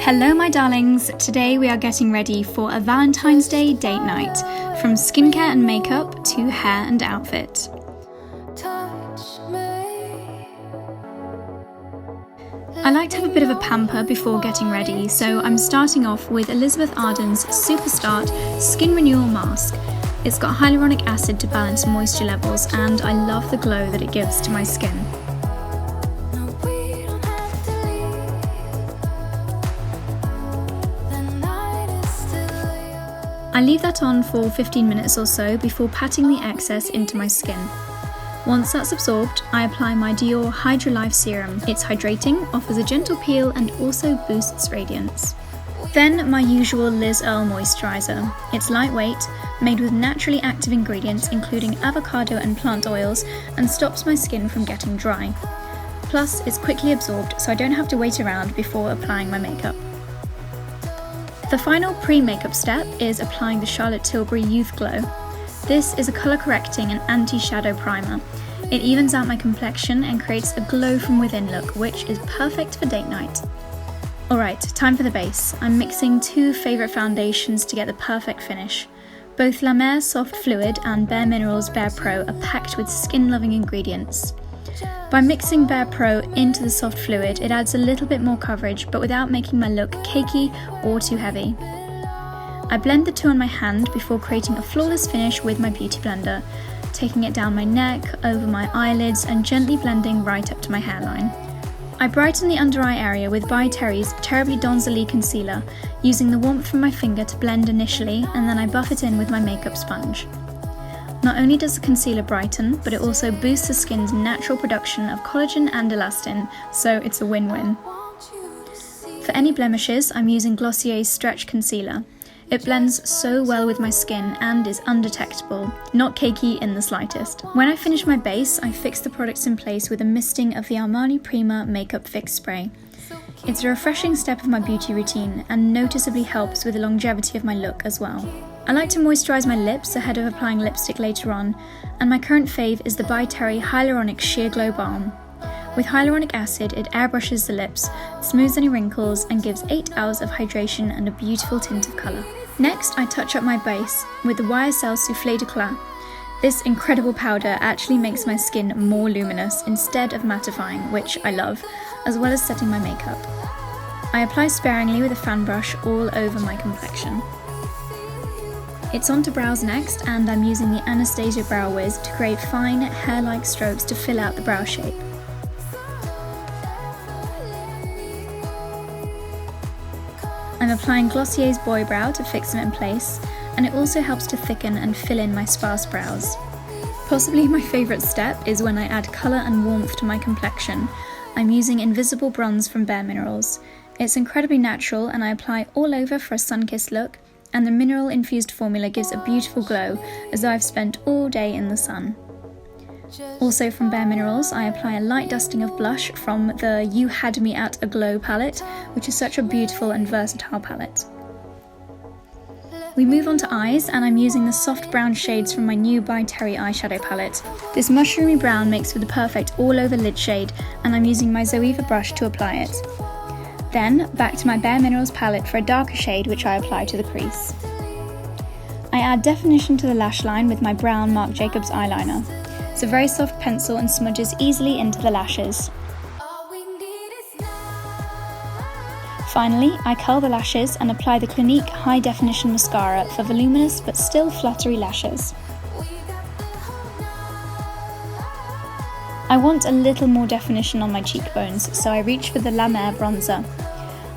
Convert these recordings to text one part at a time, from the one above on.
Hello my darlings, today we are getting ready for a Valentine's Day date night, from skincare and makeup to hair and outfit. I like to have a bit of a pamper before getting ready, so I'm starting off with Elizabeth Arden's Superstart Skin Renewal Mask. It's got hyaluronic acid to balance moisture levels, and I love the glow that it gives to my skin. I leave that on for 15 minutes or so before patting the excess into my skin. Once that's absorbed, I apply my Dior Hydra Life Serum. It's hydrating, offers a gentle peel, and also boosts radiance. Then my usual Liz Earle moisturiser. It's lightweight, made with naturally active ingredients including avocado and plant oils, and stops my skin from getting dry. Plus, it's quickly absorbed, so I don't have to wait around before applying my makeup. The final pre-makeup step is applying the Charlotte Tilbury Youth Glow. This is a colour correcting and anti-shadow primer. It evens out my complexion and creates a glow from within look, which is perfect for date night. Alright, time for the base. I'm mixing two favourite foundations to get the perfect finish. Both La Mer Soft Fluid and Bare Minerals Bare Pro are packed with skin-loving ingredients. By mixing Bare Pro into the soft fluid, it adds a little bit more coverage, but without making my look cakey or too heavy. I blend the two on my hand before creating a flawless finish with my beauty blender, taking it down my neck, over my eyelids, and gently blending right up to my hairline. I brighten the under eye area with By Terry's Terribly Donzelly Concealer, using the warmth from my finger to blend initially, and then I buff it in with my makeup sponge. Not only does the concealer brighten, but it also boosts the skin's natural production of collagen and elastin, so it's a win-win. For any blemishes, I'm using Glossier's Stretch Concealer. It blends so well with my skin and is undetectable, not cakey in the slightest. When I finish my base, I fix the products in place with a misting of the Armani Prima Makeup Fix Spray. It's a refreshing step of my beauty routine and noticeably helps with the longevity of my look as well. I like to moisturise my lips ahead of applying lipstick later on, and my current fave is the By Terry Hyaluronic Sheer Glow Balm. With hyaluronic acid, it airbrushes the lips, smooths any wrinkles, and gives 8 hours of hydration and a beautiful tint of colour. Next, I touch up my base with the YSL Soufflé d'Eclat. This incredible powder actually makes my skin more luminous instead of mattifying, which I love, as well as setting my makeup. I apply sparingly with a fan brush all over my complexion. It's on to brows next, and I'm using the Anastasia Brow Wiz to create fine, hair-like strokes to fill out the brow shape. I'm applying Glossier's Boy Brow to fix them in place, and it also helps to thicken and fill in my sparse brows. Possibly my favourite step is when I add colour and warmth to my complexion. I'm using Invisible Bronze from Bare Minerals. It's incredibly natural, and I apply all over for a sun-kissed look, and the mineral-infused formula gives a beautiful glow, as though I've spent all day in the sun. Also from Bare Minerals, I apply a light dusting of blush from the You Had Me At A Glow palette, which is such a beautiful and versatile palette. We move on to eyes, and I'm using the soft brown shades from my new By Terry eyeshadow palette. This mushroomy brown makes for the perfect all-over lid shade, and I'm using my Zoeva brush to apply it. Then, back to my Bare Minerals palette for a darker shade, which I apply to the crease. I add definition to the lash line with my brown Marc Jacobs eyeliner. It's a very soft pencil and smudges easily into the lashes. Finally, I curl the lashes and apply the Clinique High Definition Mascara for voluminous but still fluttery lashes. I want a little more definition on my cheekbones, so I reach for the La Mer bronzer.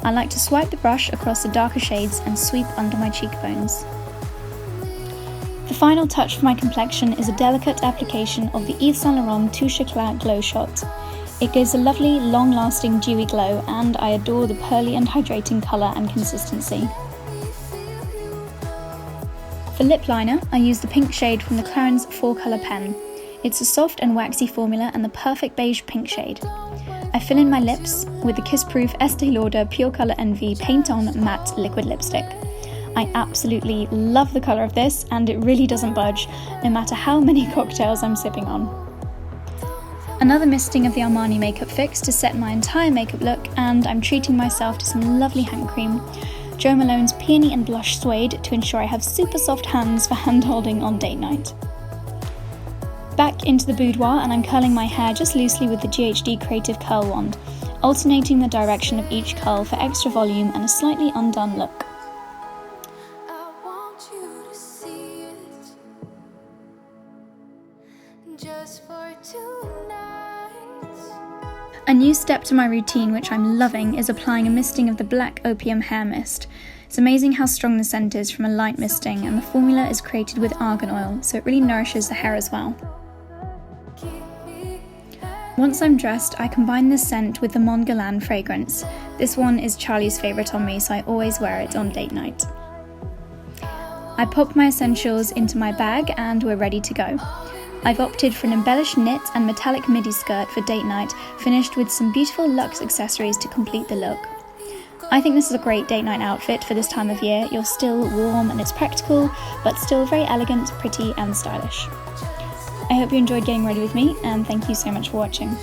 I like to swipe the brush across the darker shades and sweep under my cheekbones. The final touch for my complexion is a delicate application of the Yves Saint Laurent Touche Éclat Glow Shot. It gives a lovely, long-lasting dewy glow, and I adore the pearly and hydrating colour and consistency. For lip liner, I use the pink shade from the Clarins 4-colour pen. It's a soft and waxy formula and the perfect beige pink shade. I fill in my lips with the kiss-proof Estee Lauder Pure Colour Envy Paint On Matte Liquid Lipstick. I absolutely love the colour of this, and it really doesn't budge, no matter how many cocktails I'm sipping on. Another misting of the Armani makeup fix to set my entire makeup look, and I'm treating myself to some lovely hand cream. Jo Malone's Peony and Blush Suede to ensure I have super soft hands for hand holding on date night. Back into the boudoir, and I'm curling my hair just loosely with the GHD Creative Curl Wand, alternating the direction of each curl for extra volume and a slightly undone look. A new step to my routine, which I'm loving, is applying a misting of the Black Opium Hair Mist. It's amazing how strong the scent is from a light misting, and the formula is created with argan oil, so it really nourishes the hair as well. Once I'm dressed, I combine this scent with the Mon Guerlain fragrance. This one is Charlie's favourite on me, so I always wear it on date night. I pop my essentials into my bag and we're ready to go. I've opted for an embellished knit and metallic midi skirt for date night, finished with some beautiful luxe accessories to complete the look. I think this is a great date night outfit for this time of year. You're still warm and it's practical, but still very elegant, pretty and stylish. I hope you enjoyed getting ready with me, and thank you so much for watching.